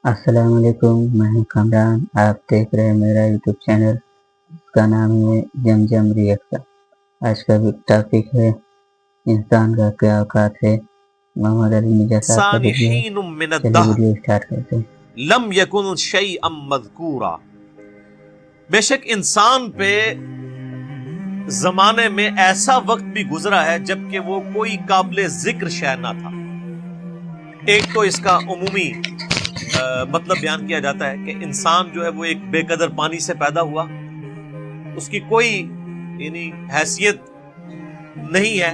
السلام علیکم، میں ہوں کامران۔ آپ دیکھ رہے ہیں میرا یوٹیوب چینل، اس کا نام ہے جم ریئیکشن۔ آج کا ٹاپک ہے انسان کا کیا اوقات ہے۔ محمد علی مرزا صاحب کا ویڈیو ہے، چلیے ویڈیو اسٹارٹ کرتے ہیں۔ لم یکن شیئا مذکورا، بے شک انسان پہ زمانے میں ایسا وقت بھی گزرا ہے جبکہ وہ کوئی قابل ذکر شے نہ تھا۔ ایک تو اس کا عمومی مطلب بیان کیا جاتا ہے کہ انسان جو ہے وہ ایک بے قدر پانی سے پیدا ہوا، اس کی کوئی حیثیت نہیں ہے،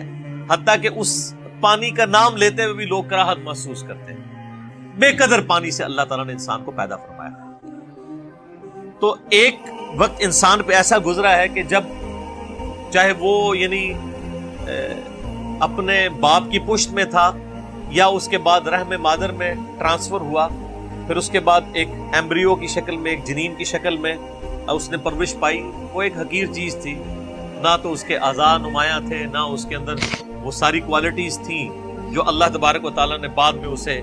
حتیٰ کہ اس پانی کا نام لیتے ہوئے بھی لوگ کراہت محسوس کرتے ہیں۔ بے قدر پانی سے اللہ تعالیٰ نے انسان کو پیدا فرمایا۔ تو ایک وقت انسان پہ ایسا گزرا ہے کہ جب چاہے وہ اپنے باپ کی پشت میں تھا یا اس کے بعد رحم مادر میں ٹرانسفر ہوا، پھر اس کے بعد ایک ایمبریو کی شکل میں، ایک جنین کی شکل میں اس نے پرورش پائی۔ وہ ایک حقیر چیز تھی، نہ تو اس کے اعضاء نمایاں تھے، نہ اس کے اندر وہ ساری کوالٹیز تھیں جو اللہ تبارک و تعالیٰ نے بعد میں اسے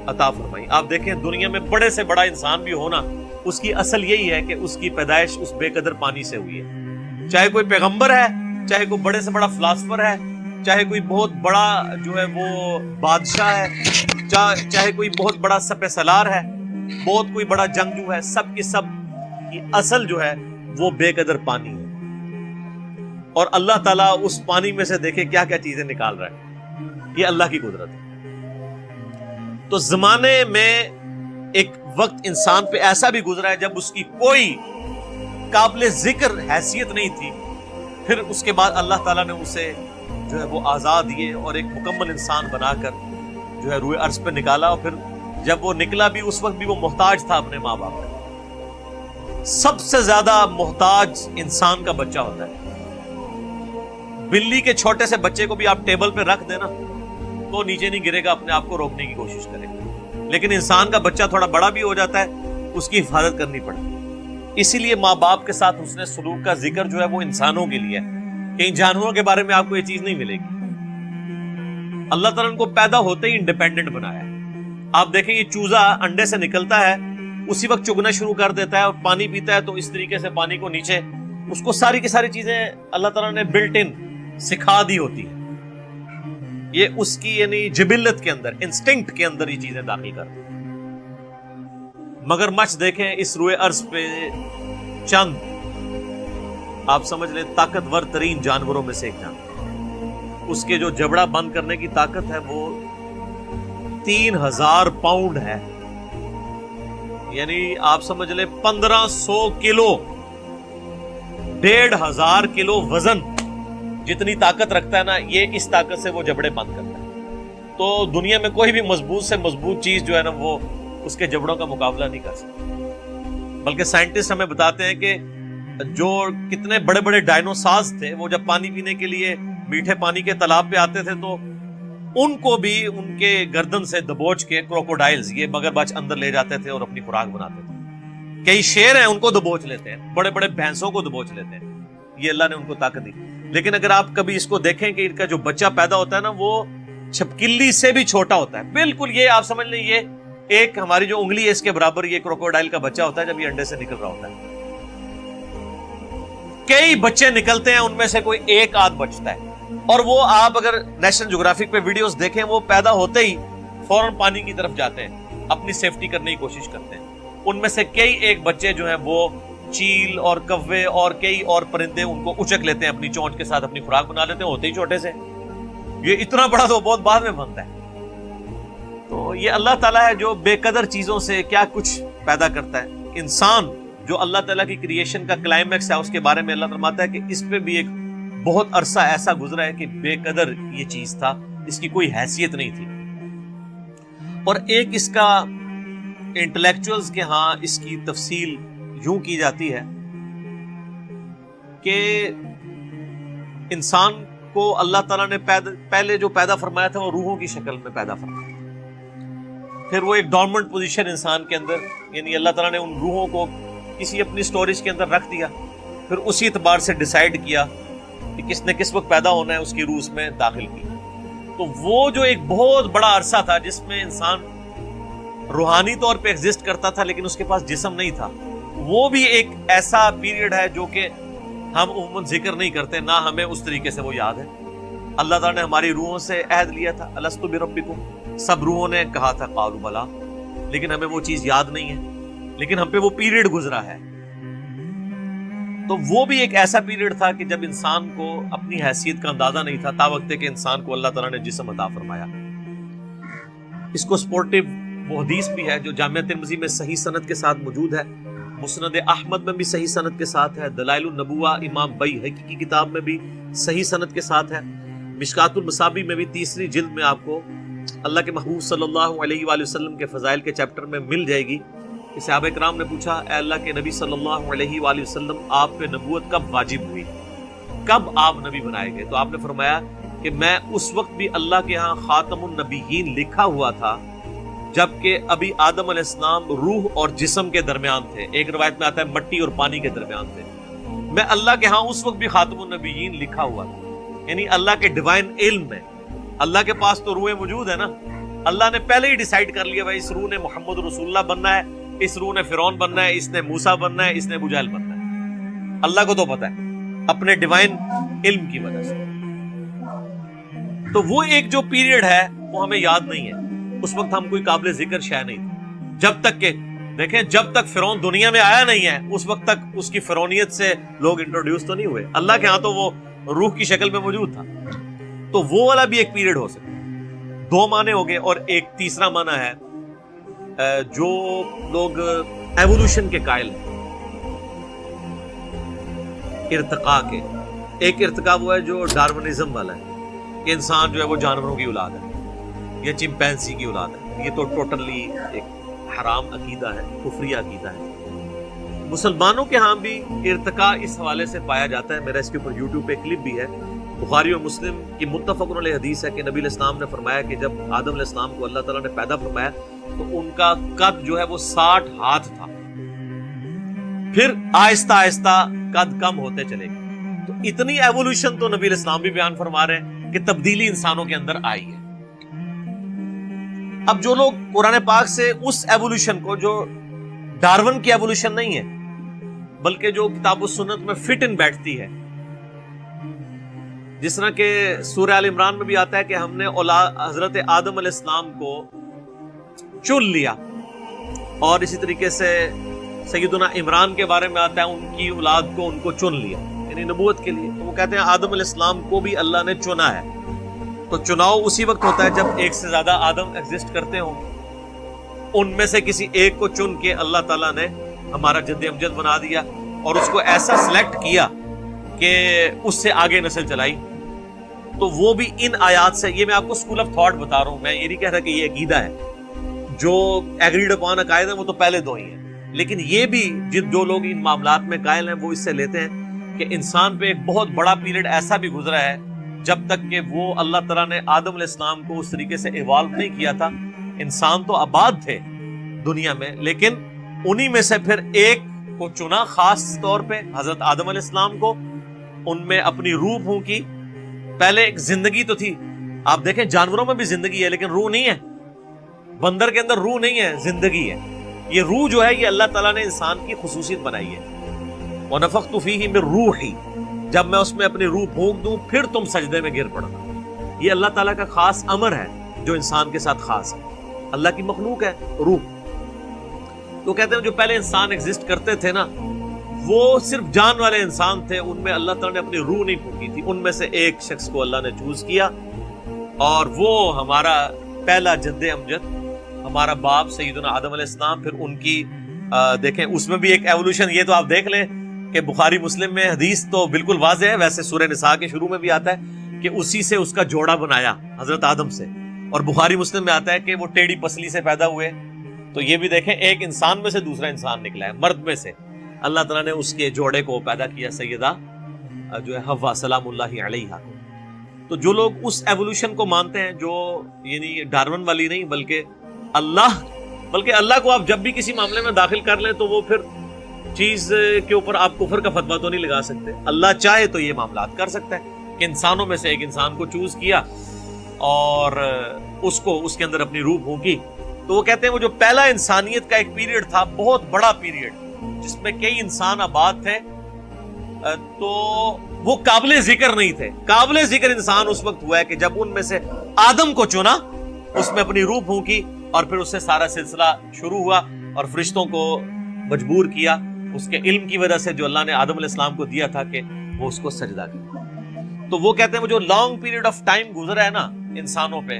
عطا فرمائی۔ آپ دیکھیں دنیا میں بڑے سے بڑا انسان بھی ہونا، اس کی اصل یہی ہے کہ اس کی پیدائش اس بے قدر پانی سے ہوئی ہے۔ چاہے کوئی پیغمبر ہے، چاہے کوئی بڑے سے بڑا فلاسفر ہے، چاہے کوئی بہت بڑا جو ہے وہ بادشاہ ہے، چاہے کوئی بہت بڑا سپہ سالار ہے، بہت کوئی بڑا جنگجو ہے، سب کی سب کی اصل جو ہے وہ بے قدر پانی ہے۔ اور اللہ تعالیٰ اس پانی میں سے دیکھے کیا کیا چیزیں نکال رہا ہے، یہ اللہ کی قدرت ہے۔ تو زمانے میں ایک وقت انسان پہ ایسا بھی گزرا ہے جب اس کی کوئی قابل ذکر حیثیت نہیں تھی، پھر اس کے بعد اللہ تعالیٰ نے اسے جو ہے وہ آزاد دیے اور ایک مکمل انسان بنا کر جو ہے روئے عرض پہ نکالا۔ اور پھر جب وہ نکلا بھی اس وقت بھی وہ محتاج تھا اپنے ماں باپ کا۔ سب سے زیادہ محتاج انسان کا بچہ ہوتا ہے۔ بلی کے چھوٹے سے بچے کو بھی آپ ٹیبل پہ رکھ دینا تو نیچے نہیں گرے گا، اپنے آپ کو روکنے کی کوشش کرے گا، لیکن انسان کا بچہ تھوڑا بڑا بھی ہو جاتا ہے، اس کی حفاظت کرنی پڑتی ہے۔ اسی لیے ماں باپ کے ساتھ حسن سلوک کا ذکر جو ہے وہ انسانوں کے لیے ہے، کہیں جانوروں کے بارے میں آپ کو یہ چیز نہیں ملے گی۔ اللہ تعالیٰ نے کو پیدا ہوتے ہی انڈیپینڈنٹ بنایا ہے۔ آپ دیکھیں یہ چوزا انڈے سے نکلتا ہے، اسی وقت چگنا شروع کر دیتا ہے اور پانی پیتا ہے، تو اس طریقے سے پانی کو نیچے اس کو ساری کی ساری چیزیں اللہ تعالیٰ نے بلٹ ان سکھا دی ہوتی ہے۔ یہ اس کی جبلت کے اندر، انسٹنکٹ کے اندر یہ چیزیں داخل کر دی۔ مگر مچھ دیکھیں اس روئے ارض پہ چند آپ سمجھ لیں طاقتور ترین جانوروں میں سے ایک جانور، اس کے جو جبڑا بند کرنے کی طاقت ہے وہ 3000 پاؤنڈ ہے، یعنی آپ سمجھ لیں 1500 کلو، 1500 کلو وزن جتنی طاقت رکھتا ہے نا، یہ اس طاقت سے وہ جبڑے بند کرتا ہے۔ تو دنیا میں کوئی بھی مضبوط سے مضبوط چیز جو ہے نا وہ اس کے جبڑوں کا مقابلہ نہیں کر سکتی۔ بلکہ سائنٹسٹ ہمیں بتاتے ہیں کہ جو کتنے بڑے بڑے ڈائنوسارز تھے، وہ جب پانی پینے کے لیے میٹھے پانی کے تالاب پہ آتے تھے تو ان کو بھی ان کے گردن سے دبوچ کے کروکوڈائلز، یہ مگرمچھ اندر لے جاتے تھے اور اپنی خوراک بناتے تھے۔ کئی شیر ہیں ان کو دبوچ لیتے ہیں، بڑے بڑے بھینسوں کو دبوچ لیتے ہیں، یہ اللہ نے ان کو طاقت دی۔ لیکن اگر آپ کبھی اس کو دیکھیں کہ ان کا جو بچہ پیدا ہوتا ہے نا وہ چھپکلی سے بھی چھوٹا ہوتا ہے، بالکل یہ آپ سمجھ لیں یہ ایک ہماری جو انگلی ہے اس کے برابر یہ کروکوڈائل کا بچہ ہوتا ہے جب یہ انڈے سے نکل رہا ہوتا ہے۔ کئی بچے نکلتے ہیں، ان میں سے کوئی ایک آدھ بچتا ہے، اور وہ آپ اگر نیشنل جغرافک پہ ویڈیوز دیکھیں وہ پیدا ہوتے ہی فوراً پانی کی طرف جاتے ہیں، اپنی سیفٹی کرنے کی کوشش کرتے ہیں۔ ان میں سے کئی ایک بچے جو ہیں وہ چیل اور کوے اور کئی اور پرندے ان کو اچک لیتے ہیں، اپنی چونچ کے ساتھ اپنی خوراک بنا لیتے ہیں، ہوتے ہی چھوٹے سے۔ یہ اتنا بڑا تو بہت بعد میں بنتا ہے۔ تو یہ اللہ تعالیٰ ہے جو بے قدر چیزوں سے کیا کچھ پیدا کرتا ہے۔ انسان جو اللہ تعالیٰ کی کریشن کا کلائمیکس ہے، اس کے بارے میں اللہ فرماتا ہے کہ اس پہ بھی ایک بہت عرصہ ایسا گزرا ہے کہ بے قدر یہ چیز تھا، اس کی کوئی حیثیت نہیں تھی۔ اور ایک اس کا انٹلیکچوئلز کے ہاں اس کی تفصیل یوں کی جاتی ہے کہ انسان کو اللہ تعالیٰ نے پہلے جو پیدا فرمایا تھا وہ روحوں کی شکل میں پیدا فرمایا، پھر وہ ایک ڈورمنٹ پوزیشن انسان کے اندر، یعنی اللہ تعالیٰ نے ان روحوں کو کسی اپنی سٹوریج کے اندر رکھ دیا، پھر اسی اعتبار سے ڈیسائیڈ کیا کہ کس نے کس وقت پیدا ہونا ہے، اس کی روح اس میں داخل کی۔ تو وہ جو ایک بہت بڑا عرصہ تھا جس میں انسان روحانی طور پہ ایگزسٹ کرتا تھا لیکن اس کے پاس جسم نہیں تھا. وہ بھی ایک ایسا پیریڈ ہے جو کہ ہم عموماً ذکر نہیں کرتے, نہ ہمیں اس طریقے سے وہ یاد ہے. اللہ تعالیٰ نے ہماری روحوں سے عہد لیا تھا, الست بربکم, سب روحوں نے کہا تھا قالوا بلا, لیکن ہمیں وہ چیز یاد نہیں ہے, لیکن ہم پہ وہ پیریڈ گزرا ہے. تو وہ بھی ایک ایسا پیریڈ تھا کہ جب انسان کو اپنی حیثیت کا اندازہ نہیں تھا, تا وقت کہ انسان کو اللہ تعالیٰ نے جسم عطا فرمایا. اس کو سپورٹیو وہ حدیث بھی ہے جو جامعہ ترمذی میں صحیح سند کے ساتھ موجود ہے, مسند احمد میں بھی صحیح سند کے ساتھ ہے, دلائل النبوہ امام بیہقی کی کتاب میں بھی صحیح سند کے ساتھ ہے, مشکات المصابیح میں بھی تیسری جلد میں آپ کو اللہ کے محبوب صلی اللہ علیہ وآلہ وسلم کے فضائل کے چیپٹر میں مل جائے گی. کہ صحابہ کرام نے پوچھا, اے اللہ کے نبی صلی اللہ علیہ وآلہ وسلم, آپ پہ نبوت کب واجب ہوئی, کب آپ نبی بنائے گئے؟ تو آپ نے فرمایا کہ میں اس وقت بھی اللہ کے ہاں خاتم النبیین لکھا ہوا تھا جبکہ ابھی آدم علیہ السلام روح اور جسم کے درمیان تھے. ایک روایت میں آتا ہے مٹی اور پانی کے درمیان تھے. میں اللہ کے ہاں اس وقت بھی خاتم النبیین لکھا ہوا تھا, یعنی اللہ کے ڈیوائن علم میں. اللہ کے پاس تو روحیں موجود ہے نا, اللہ نے پہلے ہی ڈیسائیڈ کر لیا بھائی اس روح نے محمد رسول اللہ بننا ہے, اس روح نے فرعون بننا ہے, اس نے موسیٰ بننا ہے, اس نے ابو جہل بننا ہے. اللہ کو تو پتا ہے اپنے ڈیوائن علم کی وجہ سے. تو وہ ایک جو پیریڈ ہے وہ ہمیں یاد نہیں ہے, اس وقت ہم کوئی قابل ذکر شے نہیں تھے. جب تک کہ دیکھیں, جب تک فرعون دنیا میں آیا نہیں ہے اس وقت تک اس کی فرعونیت سے لوگ انٹروڈیوس تو نہیں ہوئے. اللہ کے ہاں تو وہ روح کی شکل میں موجود تھا. تو وہ والا بھی ایک پیریڈ ہو سکتا ہے. دو معنی ہو گئے, اور ایک تیسرا معنی ہے جو لوگ ایوولوشن کے قائل ہیں, ارتقاء کے. ایک ارتقاء وہ ہے جو ڈارونزم والا ہے کہ انسان جو ہے وہ جانوروں کی اولاد ہے یا چمپینزی کی اولاد ہے. یہ تو ٹوٹلی ایک حرام عقیدہ ہے, کفری عقیدہ ہے. مسلمانوں کے ہاں بھی ارتقاء اس حوالے سے پایا جاتا ہے. میرا اس کے اوپر یوٹیوب پہ کلپ بھی ہے, بخاری اور مسلم کی متفق علیہ حدیث ہے کہ نبی علیہ السلام نے فرمایا کہ جب آدم علیہ السلام کو اللہ تعالیٰ نے پیدا فرمایا تو ان کا قد جو ہے وہ 60 ہاتھ تھا. پھر آہستہ آہستہ قد کم ہوتے چلے گئے. تو اتنی ایوولوشن تو نبی علیہ السلام بھی بیان فرما رہے ہیں کہ تبدیلی انسانوں کے اندر آئی ہے. اب جو لوگ قرآن پاک سے اس ایوولوشن کو, جو ڈارون کی ایوولوشن نہیں ہے بلکہ جو کتاب و سنت میں فٹ ان بیٹھتی ہے, جس طرح کہ سورہ آل عمران میں بھی آتا ہے کہ ہم نے حضرت آدم علیہ السلام کو چن لیا, اور اسی طریقے سے سیدنا عمران کے بارے میں آتا ہے ان کی اولاد کو ان کو چن لیا, یعنی نبوت کے لیے. تو وہ کہتے ہیں آدم علیہ السلام کو بھی اللہ نے چنا ہے. تو چناؤ اسی وقت ہوتا ہے جب ایک سے زیادہ آدم ایگزسٹ کرتے ہوں, ان میں سے کسی ایک کو چن کے اللہ تعالیٰ نے ہمارا جد امجد بنا دیا اور اس کو ایسا سلیکٹ کیا کہ اس سے آگے نسل چلائی. تو وہ بھی ان آیات سے, یہ میں آپ کو اسکول آف تھاٹ بتا رہا ہوں, میں یہ نہیں کہہ رہا کہ یہ عقیدہ ہے. جو ایگریڈ اپان عقائد ہیں وہ تو پہلے دو ہی ہیں, لیکن یہ بھی جو لوگ ان معاملات میں قائل ہیں وہ اس سے لیتے ہیں کہ انسان پہ ایک بہت بڑا پیریڈ ایسا بھی گزرا ہے جب تک کہ وہ اللہ تعالیٰ نے آدم علیہ السلام کو اس طریقے سے ایوالو نہیں کیا تھا. انسان تو آباد تھے دنیا میں, لیکن انہی میں سے پھر ایک کو چنا خاص طور پہ, حضرت آدم علیہ السلام کو. ان میں اپنی روح پھونکی. پہلے ایک زندگی تو تھی, آپ دیکھیں جانوروں میں بھی زندگی ہے لیکن روح نہیں ہے. بندر کے اندر روح نہیں ہے, زندگی ہے. یہ روح جو ہے یہ اللہ تعالیٰ نے انسان کی خصوصیت بنائی ہے. وَنَفَخْتُ فِيهِ مِن رُوحِي, جب میں اس میں اپنی روح پھونک دوں پھر تم سجدے میں گر پڑنا. یہ اللہ تعالیٰ کا خاص امر ہے جو انسان کے ساتھ خاص ہے. اللہ کی مخلوق ہے روح. تو کہتے ہیں جو پہلے انسان ایگزسٹ کرتے تھے نا, وہ صرف جان والے انسان تھے, ان میں اللہ تعالیٰ نے اپنی روح نہیں پھونکی تھی. ان میں سے ایک شخص کو اللہ نے چوز کیا اور وہ ہمارا پہلا جد امجد, ہمارا باپ سیدنا آدم علیہ السلام. پھر ان کی دیکھیں اس میں بھی ایک ایوولوشن, یہ تو آپ دیکھ لیں کہ بخاری مسلم میں حدیث تو بالکل واضح ہے. ویسے سورہ نساء کے شروع میں بھی آتا ہے کہ اسی سے اس کا جوڑا بنایا حضرت آدم سے, اور بخاری مسلم میں آتا ہے کہ وہ ٹیڑھی پسلی سے پیدا ہوئے. تو یہ بھی دیکھیں ایک انسان میں سے دوسرا انسان نکلا ہے, مرد میں سے اللہ تعالیٰ نے اس کے جوڑے کو پیدا کیا, سیدہ جو ہے حوا سلام اللہ علیہا. تو جو لوگ اس ایوولوشن کو مانتے ہیں, جو یعنی ڈارون والی نہیں بلکہ اللہ کو آپ جب بھی کسی معاملے میں داخل کر لیں تو وہ پھر چیز کے اوپر آپ کفر کا فتویٰ تو نہیں لگا سکتے. اللہ چاہے تو یہ معاملات کر سکتا ہے کہ انسانوں میں سے ایک انسان کو چوز کیا اور اس کو اس کے اندر اپنی روح پھونکی تو وہ کہتے ہیں وہ جو پہلا انسانیت کا ایک پیریڈ تھا، بہت بڑا پیریڈ، جس میں کئی انسان آباد تھے، تو وہ قابل ذکر نہیں تھے. قابل ذکر انسان اس وقت ہوا ہے کہ جب ان میں سے آدم کو چنا، اس میں اپنی روح پھونکی، اور پھر اس سے سارا سلسلہ شروع ہوا، اور فرشتوں کو مجبور کیا اس کے علم کی وجہ سے جو اللہ نے آدم علیہ السلام کو دیا تھا کہ وہ اس کو سجدہ کرے. تو وہ کہتے ہیں وہ جو لانگ پیریڈ آف ٹائم گزرا ہے نا انسانوں پہ،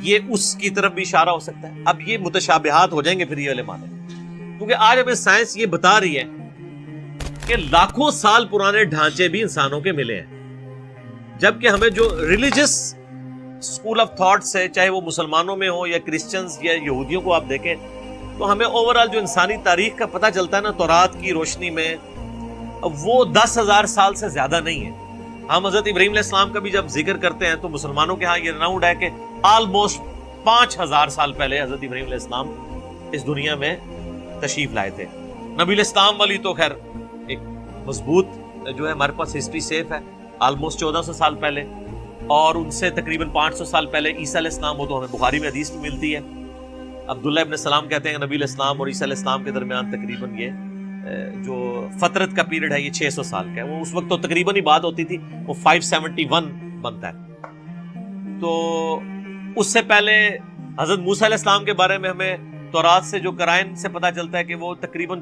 یہ اس کی طرف بھی اشارہ ہو سکتا ہے. اب یہ متشابہات ہو جائیں گے پھر یہ والے معنی، کیونکہ آج ہمیں سائنس یہ بتا رہی ہے کہ لاکھوں سال پرانے ڈھانچے بھی انسانوں کے ملے ہیں، جبکہ ہمیں جو ریلیجس اسکول آف تھاٹ سے، چاہے وہ مسلمانوں میں ہو یا کرسچنز یا یہودیوں کو آپ دیکھیں، تو ہمیں اوورآل جو انسانی تاریخ کا پتہ چلتا ہے نا تورات کی روشنی میں، وہ 10,000 سال سے زیادہ نہیں ہے. ہم حضرت ابراہیم علیہ السلام کا بھی جب ذکر کرتے ہیں تو مسلمانوں کے ہاں یہ راؤنڈ ہے کہ آلموسٹ 5,000 سال پہلے حضرت ابراہیم علیہ السلام اس دنیا میں تشریف لائے تھے. نبی علیہ السلام والی تو خیر ایک مضبوط جو ہے ہمارے پاس ہسٹری سیف ہے، آلموسٹ 1400 سال پہلے، اور ان سے تقریباً 500 سال پہلے عیسیٰ علیہ السلام، وہ تو ہمیں بخاری میں حدیث میں ملتی ہے. عبداللہ ابن سلام کہتے ہیں کہ نبی علیہ السلام اور عیسیٰ علیہ السلام کے درمیان تقریباً یہ جو فترت کا پیریڈ ہے یہ 600 سال کا ہے. وہ اس وقت تو تقریباً ہی بات ہوتی تھی، وہ 571 بنتا ہے. تو اس سے پہلے حضرت موسیٰ علیہ السلام کے بارے میں ہمیں تورات سے جو قرائن سے پتہ چلتا ہے کہ وہ تقریباً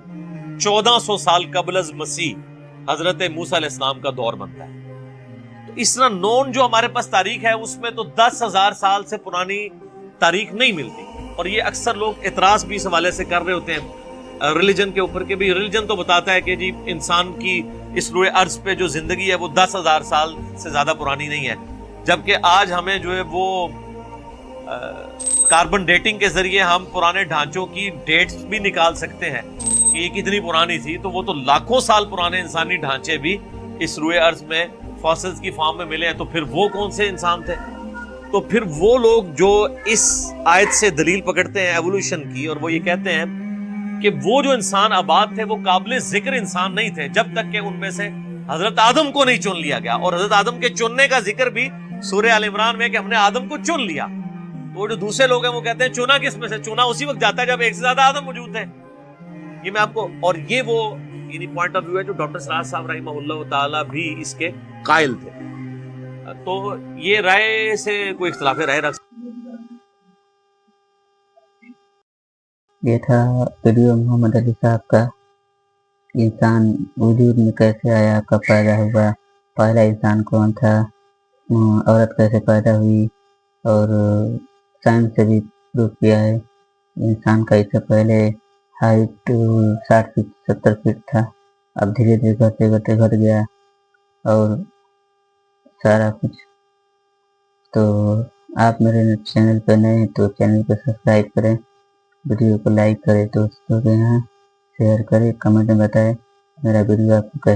1400 سال قبل از مسیح حضرت موسیٰ علیہ السلام کا دور بنتا ہے. تو اس طرح نون جو ہمارے پاس تاریخ ہے اس میں تو 10,000 سال سے پرانی تاریخ نہیں ملتی. اور یہ اکثر لوگ اعتراض بھی اس حوالے سے کر رہے ہوتے ہیں ریلیجن کے اوپر کہ بھی ریلیجن تو بتاتا ہے کہ جی انسان کی اس روئے ارض پہ جو زندگی ہے وہ 10,000 سال سے زیادہ پرانی نہیں ہے، جبکہ آج ہمیں جو ہے وہ کاربن ڈیٹنگ کے ذریعے ہم پرانے ڈھانچوں کی ڈیٹس بھی نکال سکتے ہیں کہ یہ کتنی پرانی تھی. تو وہ تو لاکھوں سال پرانے انسانی ڈھانچے بھی اس روئے ارض میں فاسلز کی فارم میں ملے ہیں. تو پھر وہ کون سے انسان تھے؟ تو پھر وہ لوگ جو اس آیت سے دلیل پکڑتے ہیں ایوولوشن کی، اور وہ یہ کہتے ہیں کہ وہ جو انسان آباد تھے وہ قابل ذکر انسان نہیں تھے جب تک کہ ان میں سے حضرت آدم کو نہیں چن لیا گیا. اور حضرت آدم کے چننے کا ذکر بھی سورہ آل عمران میں کہ ہم نے آدم کو چن لیا. تو وہ جو دوسرے لوگ ہیں وہ کہتے ہیں چنا کس میں سے؟ چنا اسی وقت جاتا ہے جب ایک سے زیادہ آدم موجود تھے. یہ میں آپ کو، اور یہ وہ یعنی پوائنٹ آف ویو ہے جو ڈاکٹر سراج صاحب رحمہ اللہ تعالی بھی اس کے قائل تھے. تو یہ رائے سے کوئی اختلاف رائے رکھ. یہ تھا ویڈیو محمد علی صاحب کا، انسان وجود میں کیسے آیا، کب پیدا ہوا، پہلا انسان کون تھا، عورت کیسے پیدا ہوئی، اور سائنس سے بھی پروف کیا ہے انسان کا اس سے پہلے ہائٹ 60 فٹ 70 فٹ تھا، اب دھیرے دھیرے گھٹتے گھٹتے گھٹ گیا، اور سارا کچھ. تو آپ میرے چینل پہ نئے ہیں تو چینل کو سبسکرائب کریں، ویڈیو کو لائک کریں، دوستوں کے یہاں شیئر کریں، کمنٹ میں بتائیں میرا ویڈیو آپ کو کیسا